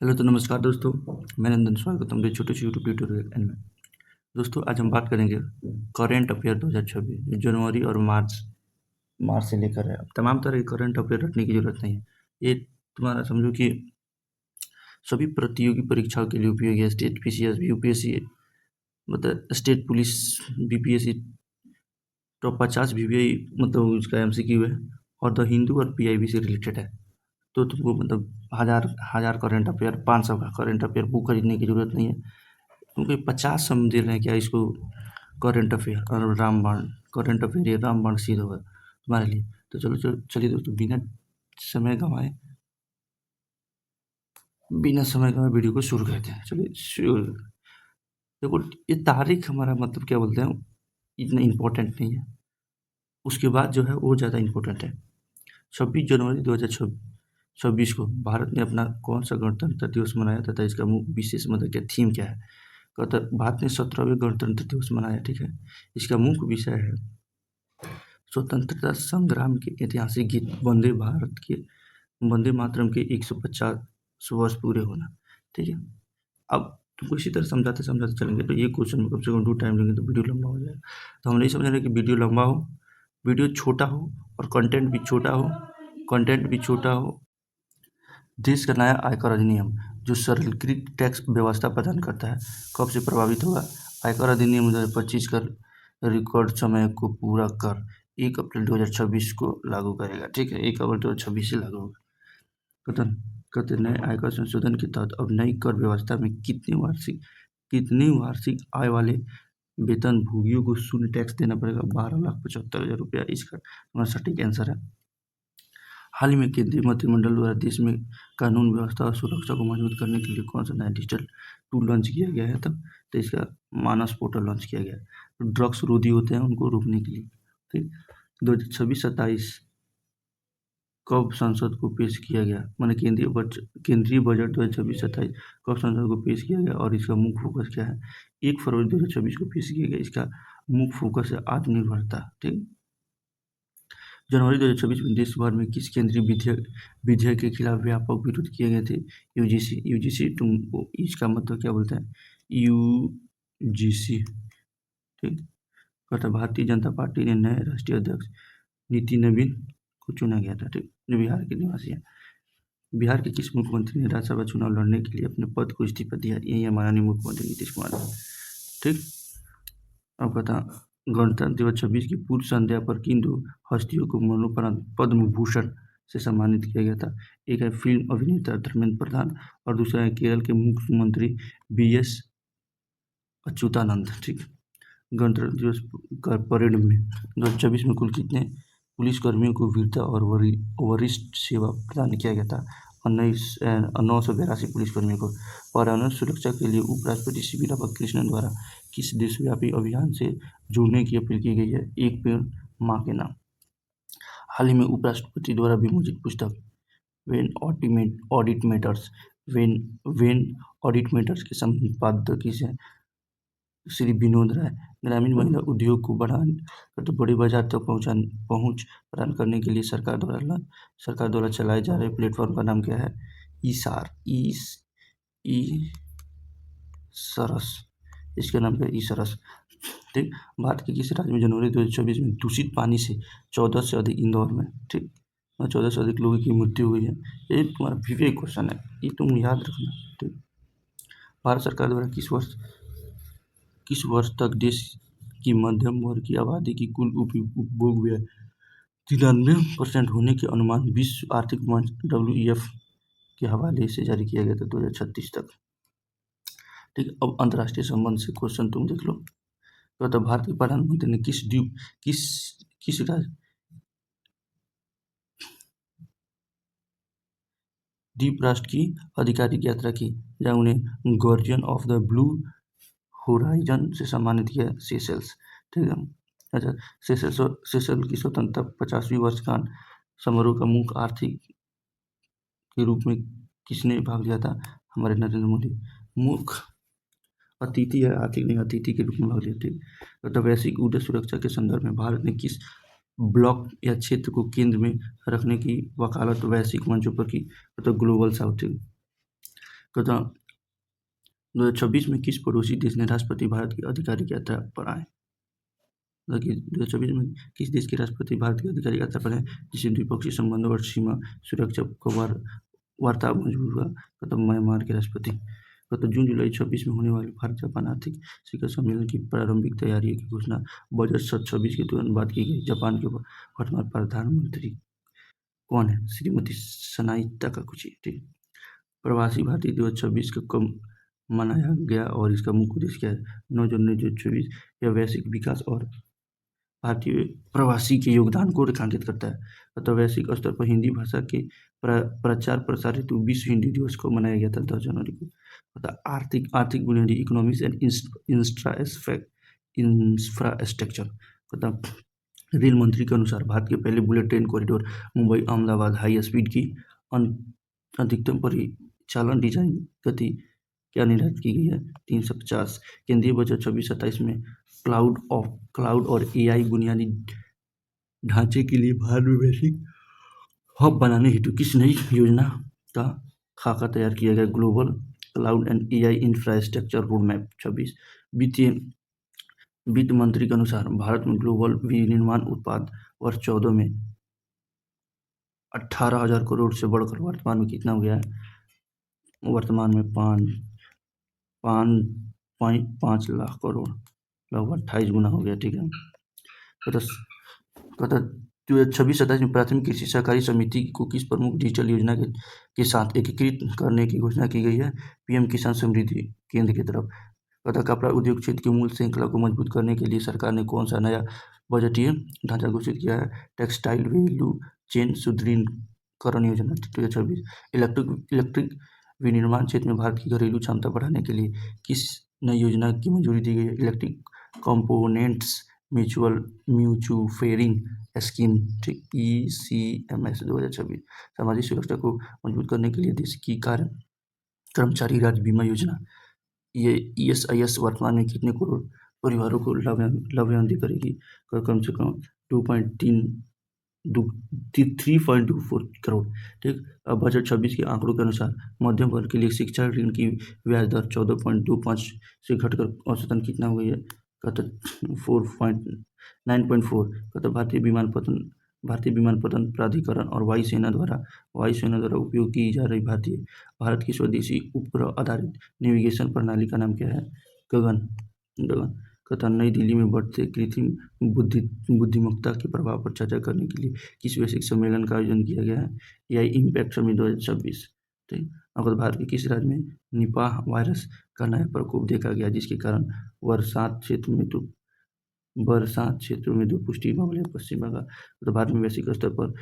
Hello तो नमस्कार दोस्तों, मैं नंदन स्वागतम मेरे छोटे से यूट्यूब ट्यूटोरियल एंड में। दोस्तों आज हम बात करेंगे करंट अफेयर 2026 जनवरी और मार्च मार्च से लेकर है। अब तमाम तरह के करंट अफेयर रखने की ज़रूरत नहीं है। ये तुम्हारा समझो कि सभी प्रतियोगी परीक्षाओं के लिए उपयोगी है। स्टेट PCS UPSC मतलब state police BPSC top 50 VVI मतलब उसका MCQ है और द हिंदू और PIB से रिलेटेड है। तो तुमको मतलब हज़ार करंट अफेयर 500 का करंट अफेयर बुक खरीदने की ज़रूरत नहीं है, क्योंकि 50 हम दे रहे हैं क्या इसको करंट अफेयर और रामबाण करंट अफेयर ये रामबाण सिद्ध होगा तुम्हारे लिए। तो चलिए दोस्तों बिना समय गंवाए वीडियो को शुरू करते हैं। चलिए शुरू। देखो ये तारीख हमारा मतलब क्या बोलते हैं इतना इम्पोर्टेंट नहीं है, उसके बाद जो है वो ज़्यादा इम्पोर्टेंट है। 26 जनवरी 2026 को भारत ने अपना कौन सा गणतंत्र दिवस मनाया तथा इसका मुख्य विशेष मतलब क्या थीम क्या है। भारत ने 17वें गणतंत्र दिवस मनाया, ठीक है। इसका मुख्य विषय है स्वतंत्रता संग्राम के ऐतिहासिक गीत वंदे मातरम के 150 वर्ष पूरे होना, ठीक है। अब तुमको इसी तरह समझाते समझाते चलेंगे तो ये क्वेश्चन में कम से कम 2 टाइम लेंगे तो वीडियो लंबा हो जाएगा। तो हम नहीं समझ रहे कि वीडियो लंबा हो, वीडियो छोटा हो और कंटेंट भी छोटा हो। देश का नया आयकर अधिनियम जो सरलीकृत टैक्स व्यवस्था प्रदान करता है कब से प्रभावित होगा। आयकर अधिनियम 2025 का रिकॉर्ड समय को पूरा कर 1 अप्रैल 2026 को लागू करेगा, ठीक है। 1 अप्रैल 2026 से लागू होगा। कहते नए आयकर संशोधन के तहत अब नई कर व्यवस्था में कितनी वार्षिक आय वाले वेतन भोगियों को शून्य टैक्स देना पड़ेगा। 12,75,000 रुपया इसका हमारा सटीक आंसर है। हाल ही में केंद्रीय मंत्रिमंडल द्वारा देश में कानून व्यवस्था और सुरक्षा को मजबूत करने के लिए कौन सा नया डिजिटल टूल लॉन्च किया गया है। तो इसका मानस पोर्टल लॉन्च किया गया है। तो ड्रग्स रोधी होते हैं उनको रोकने के लिए, ठीक। 2026-27 कब संसद को पेश किया गया, माने केंद्रीय बजट 2026-27 कब संसद को पेश किया गया और इसका मुख्य फोकस क्या है। 1 फरवरी 2026 को पेश किया गया। इसका मुख्य फोकस है आत्मनिर्भरता, ठीक। जनवरी 2026 में देश भर में किस केंद्रीय विधेयक के खिलाफ व्यापक विरोध किए गए थे। यूजीसी तुमको इसका मतलब क्या बोलते हैं, यूजीसी, ठीक। कहता भारतीय जनता पार्टी ने नए राष्ट्रीय अध्यक्ष नीति नवीन को चुना गया था, ठीक, जो बिहार के निवासी हैं। बिहार के किस मुख्यमंत्री ने राज्यसभा चुनाव लड़ने के लिए अपने पद को इस्तीफा दिया। यही है माननीय मुख्यमंत्री नीतीश कुमार, ठीक। अब कहता गणतंत्र दिवस 26 की पूर्व संध्या पर किन 2 हस्तियों को मरणोपरांत पद्म भूषण से सम्मानित किया गया था। एक है फिल्म अभिनेता धर्मेंद्र प्रधान और दूसरा है केरल के मुख्यमंत्री BS अच्युतानंद, ठीक। गणतंत्र दिवस का परेड में 2024 में कुल कितने पुलिसकर्मियों को वीरता और वरिष्ठ सेवा प्रदान किया गया था। 982 पुलिसकर्मियों को। पर्यावरण सुरक्षा के लिए उपराष्ट्रपति CP राधाकृष्णन द्वारा किस देशव्यापी अभियान से जुड़ने की अपील की गई है। एक पेड़ माँ के नाम। हाल ही में उपराष्ट्रपति द्वारा विमोचित पुस्तक वेन ऑडिट मैटर्स के संपादक किसे श्री विनोद राय। ग्रामीण महिला उद्योग को बढ़ाने तो बड़े बाजार तक पहुंच प्रदान करने के लिए सरकार द्वारा चलाए जा रहे प्लेटफॉर्म का नाम क्या है। सरस, इसका नाम क्या है, सरस, ठीक। भारत के किस राज्य में जनवरी 2024 में दूषित पानी से 14 से अधिक इंदौर में, ठीक, 14 से अधिक लोगों की मृत्यु हुई है। ये तुम्हारा विवेक क्वेश्चन है, ये तुम याद रखना, ठीक। भारत सरकार द्वारा किस वर्ष तक देश की मध्यम वर्ग की आबादी की कुल उपभोग व्यय 93% होने के अनुमान विश्व आर्थिक मंच WEF के हवाले से जारी किया गया था 2036 तक, ठीक। अब अंतर्राष्ट्रीय संबंध से क्वेश्चन तुम देख लो। तो भारत के प्रधानमंत्री ने किस द्वीप राष्ट्र की आधिकारिक यात्रा की जहाँ उन्हें guardian of the blue horizon से सम्मानित किया, सेशल्स, ठीक है। अच्छा, सेशल की स्वतंत्रता 50वीं वर्षगांठ समारोह का मुख्य आर्थिक के रूप में किसने भाग लिया था। हमारे नरेंद्र मोदी मुख्य अतिथि है, आर्थिक नहीं अतिथि के रूप में भाग लिया, ठीक। तो वैश्विक ऊर्जा सुरक्षा के संदर्भ में भारत ने किस ब्लॉक या क्षेत्र को केंद्र में रखने की वकालत वैश्विक मंचों पर की, तो ग्लोबल साउथ, ठीक। कहता 2026 में किस पड़ोसी देश ने राष्ट्रपति भारत की आधिकारिक यात्रा पर आए? मतलब कि 2024 में किस देश के राष्ट्रपति भारत की आधिकारिक यात्रा पर आए जिससे द्विपक्षीय संबंधों और सीमा सुरक्षा को वार्ता मजबूत हुआ? तो म्यांमार के राष्ट्रपति। तो जून जुलाई 26 में होने वाले भारत जापान आर्थिक शिखर सम्मेलन की प्रारंभिक तैयारियों की घोषणा बजट सत्र 26 के तुरंत बाद की गई। जापान के वर्तमान प्रधानमंत्री कौन है? श्रीमती सनाई ताकागुची। ठीक। प्रवासी भारतीय दिवस 26 को कब मनाया गया और इसका मुख्य उद्देश्य क्या है? 9 जनवरी 2024। यह वैश्विक विकास और भारतीय प्रवासी के योगदान को रेखांकित करता है। अतः वैश्विक स्तर पर हिंदी भाषा के प्रचार प्रसार हेतु विश्व हिंदी दिवस को मनाया गया था 10 जनवरी को। अतः आर्थिक बुनियादी इकोनॉमिक्स एंड इंफ्रास्ट्रक्चर। अतः रेल मंत्री के अनुसार भारत के पहले bullet train corridor Mumbai Ahmedabad high speed की अधिकतम परिचालन डिजाइन गति क्या निर्धारित की गई है? 350। केंद्रीय बजट 26-27 में क्लाउड और AI बुनियादी ढांचे के लिए भारत में वैश्विक हब बनाने हेतु किस नई योजना का खाका तैयार किया गया? Global cloud and AI infrastructure roadmap 26। वित्त मंत्री के अनुसार भारत में ग्लोबल विनिर्माण उत्पाद वर्ष 14 में 18,000 करोड़ से बढ़कर वर्तमान में कितना हो गया है? वर्तमान में 5 लाख करोड़, लगभग 28 गुना हो गया। ठीक है। 26-27 में प्राथमिक कृषि सहकारी समिति को किस प्रमुख डिजिटल योजना के साथ एकीकृत करने की घोषणा की गई है? PM किसान समृद्धि केंद्र की तरफ। कपड़ा उद्योग क्षेत्र की मूल श्रृंखला को मजबूत करने के लिए सरकार ने कौन सा नया बजटीय ढांचा घोषित किया है? टेक्सटाइल वैल्यू चेन सुदृढ़ीकरण योजना 2026। इलेक्ट्रिक विनिर्माण क्षेत्र में भारत की घरेलू क्षमता बढ़ाने के लिए किस नई योजना की मंजूरी दी गई है? Electric components manufacturing scheme ECMS 2026। सामाजिक सुरक्षा को मजबूत करने के लिए देश की कर्मचारी राज्य बीमा योजना ये ESIS वर्तमान में कितने करोड़ परिवारों को लाभान्वित करेगी? कम से कम 3.24 करोड़। ठीक। अब बजट 26 के आंकड़ों के अनुसार मध्यम वर्ग के लिए शिक्षा ऋण की ब्याज दर 14.25 से घटकर औसतन कितना हो गई है? 9.4। भारतीय विमानपत्तन प्राधिकरण और वायुसेना द्वारा उपयोग की जा रही भारत की स्वदेशी उपग्रह आधारित नेविगेशन प्रणाली का नाम क्या है? गगन। नई दिल्ली में बढ़ते कृत्रिम बुद्धिमत्ता के प्रभाव पर चर्चा करने के लिए किस वैश्विक सम्मेलन का आयोजन किया गया है? AI impact summit 2026। ठीक। अगर भारत के किस राज्य में निपाह वायरस का नया प्रकोप देखा गया जिसके कारण बरसात क्षेत्रों में 2 पुष्टि मामले? पश्चिम बंगाल। तो भारत में वैश्विक स्तर पर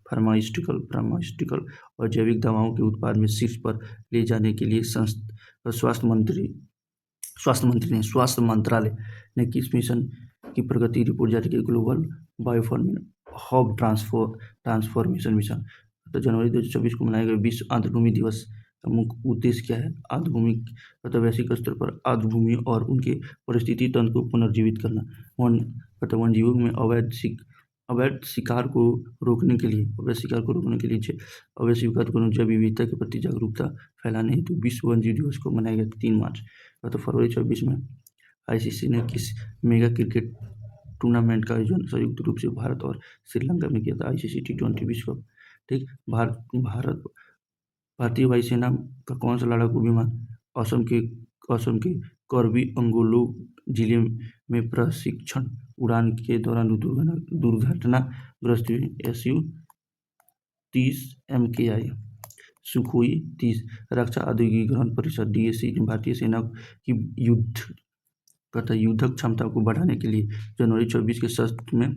फार्मास्यूटिकल और जैविक दवाओं के उत्पाद में शीर्ष पर ले जाने के लिए स्वास्थ्य मंत्रालय ने किस मिशन की प्रगति रिपोर्ट जारी की? Global biopharma hub transformation mission. तो जनवरी 2024 को मनाए गए विश्व आर्द्रभूमि दिवस का मुख्य उद्देश्य क्या है? आर्द्रभूमि वैश्विक स्तर पर आर्द्रभूमि और उनके परिस्थिति तंत्र को पुनर्जीवित करना। वन्यजीवों में अवैध शिकार को रोकने के लिए जैव विविधता के प्रति जागरूकता फैलाने हेतु विश्व वन्यजीव दिवस को मनाया गया 3 मार्च। तो फरवरी 24 में ICC ने किस मेगा क्रिकेट टूर्नामेंट का आयोजन संयुक्त रूप से भारत और श्रीलंका में किया था? ICC T20 विश्व कप। ठीक। भारतीय वायुसेना का कौन सा लड़ाकू विमान असम के करबी अंगोलो जिले में प्रशिक्षण उड़ान के दौरान दुर्घटनाग्रस्त हुई? SU-30 MKI Sukhoi 30। रक्षा औद्योगिकीकरण परिषद DAC ने भारतीय सेना की युद्धक क्षमता को बढ़ाने के लिए जनवरी 24 के सत्र में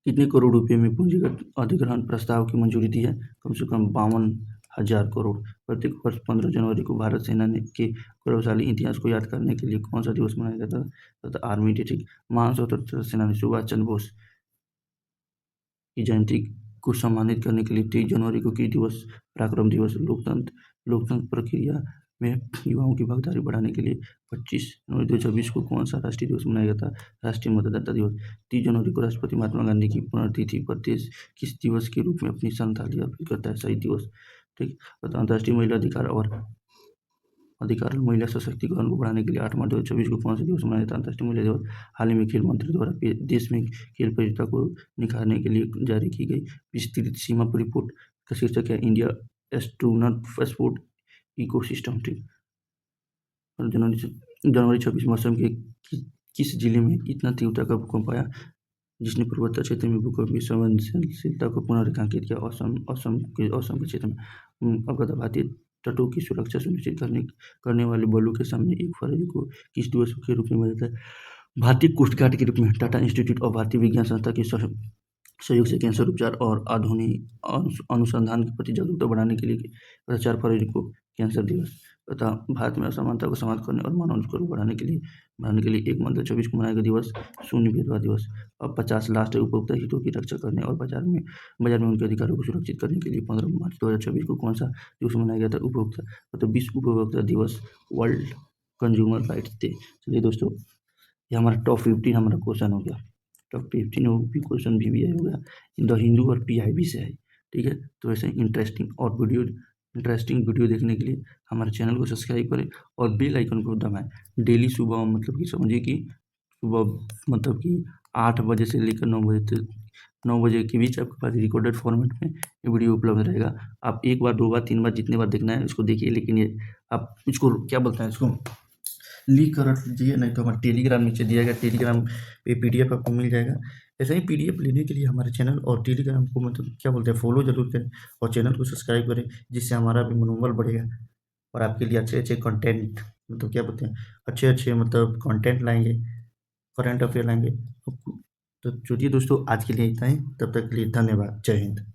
कितने करोड़ रुपए में पूंजीगत अधिग्रहण प्रस्ताव की मंजूरी दी है? कम से कम 52,000 करोड़। प्रत्येक वर्ष 15 जनवरी को भारत सेना के गौरवशाली इतिहास को याद करने के लिए कौन सा दिवस मनाया जाता है? Army day. ठीक। महान स्वतंत्रता सेनानी सुभाष चंद्र बोस की जयंती को सम्मानित करने के लिए 23 जनवरी को किस दिवस पराक्रम दिवस? लोकतंत्र प्रक्रिया में युवाओं की भागीदारी बढ़ाने के लिए 25 जनवरी 2026 को कौन सा राष्ट्रीय दिवस मनाया गया था? राष्ट्रीय मतदाता दिवस। 30 जनवरी को राष्ट्रपति महात्मा गांधी की पुण्यतिथि पर देश किस दिवस के रूप में अपनी श्रद्धांजलि अर्पित करता है? शहीद दिवस। ठीक। अंतर्राष्ट्रीय महिला अधिकार और महिला सशक्तिकरण को बढ़ाने के लिए 8 मार्च 2026 को कौन सा दिवस मनाया जाता है? अंतर्राष्ट्रीय महिला दिवस। हाल ही में खेल मंत्री द्वारा देश में खेल प्रतियोगिता को निखारने के लिए जारी की गई विस्तृत सीमा रिपोर्ट का शीर्षक है इंडिया एस्ट्रोनॉट स्पोर्ट इकोसिस्टम। ठीक। जनवरी 26 मौसम के किस जिले में इतना तीव्रता का भूकंप आया जिसने पूर्वोत्तर क्षेत्र में भूकंप की संवेदनशीलता को पुनः रेखांकित किया? असम के क्षेत्र में अवगत भारतीय तटों की सुरक्षा सुनिश्चित करने वाले बलों के सामने 1 फरवरी को किस दिवस के रूप में मनाया जाता है? भारतीय कोस्ट गार्ड के रूप में। टाटा इंस्टीट्यूट ऑफ भारतीय विज्ञान संस्था के सहयोग से कैंसर उपचार और आधुनिक अनुसंधान के प्रति जागरूकता बढ़ाने के लिए 4 फरवरी को कैंसर दिवस तथा भारत में असमानता को समाप्त करने और मानव अधिकारों को बढ़ाने के लिए 1 मार्च 2024 को मनाया गया दिवस शून्य भेदभाव दिवस। और 50 लास्ट उपभोक्ता हितों की रक्षा करने और बाजार में उनके अधिकारों को सुरक्षित करने के लिए 15 मार्च 2026 को कौन सा दिवस मनाया गया था? उपभोक्ता मतलब विश्व उपभोक्ता दिवस, वर्ल्ड कंज्यूमर राइट्स डे। चलिए दोस्तों, ये हमारा टॉप 15 हमारा क्वेश्चन हो गया। टॉप 15 भी क्वेश्चन भी हो गया, द हिंदू और PIB से है। ठीक है, तो ऐसे इंटरेस्टिंग वीडियो देखने के लिए हमारे चैनल को सब्सक्राइब करें और बेल आइकन को दबाएं। डेली सुबह मतलब कि समझिए कि सुबह मतलब कि 8 बजे से लेकर 9 बजे के बीच आपके पास रिकॉर्डेड फॉर्मेट में ये वीडियो उपलब्ध रहेगा। आप 1 बार 2 बार 3 बार जितने बार देखना है उसको देखिए, लेकिन ये आप इसको क्या बोलते हैं, इसको लीक कर दीजिए, नहीं तो हमारा टेलीग्राम नीचे दिया गया, टेलीग्राम पे PDF आपको मिल जाएगा। ऐसे ही PDF लेने के लिए हमारे चैनल और टेलीग्राम को मतलब क्या बोलते हैं फॉलो जरूर करें और चैनल को सब्सक्राइब करें, जिससे हमारा भी मनोबल बढ़ेगा और आपके लिए अच्छे कंटेंट मतलब क्या बोलते हैं अच्छे मतलब कंटेंट लाएंगे, करंट अफेयर लाएंगे। तो चलिए दोस्तों, आज के लिए इतना ही। तब तक के लिए धन्यवाद। जय हिंद।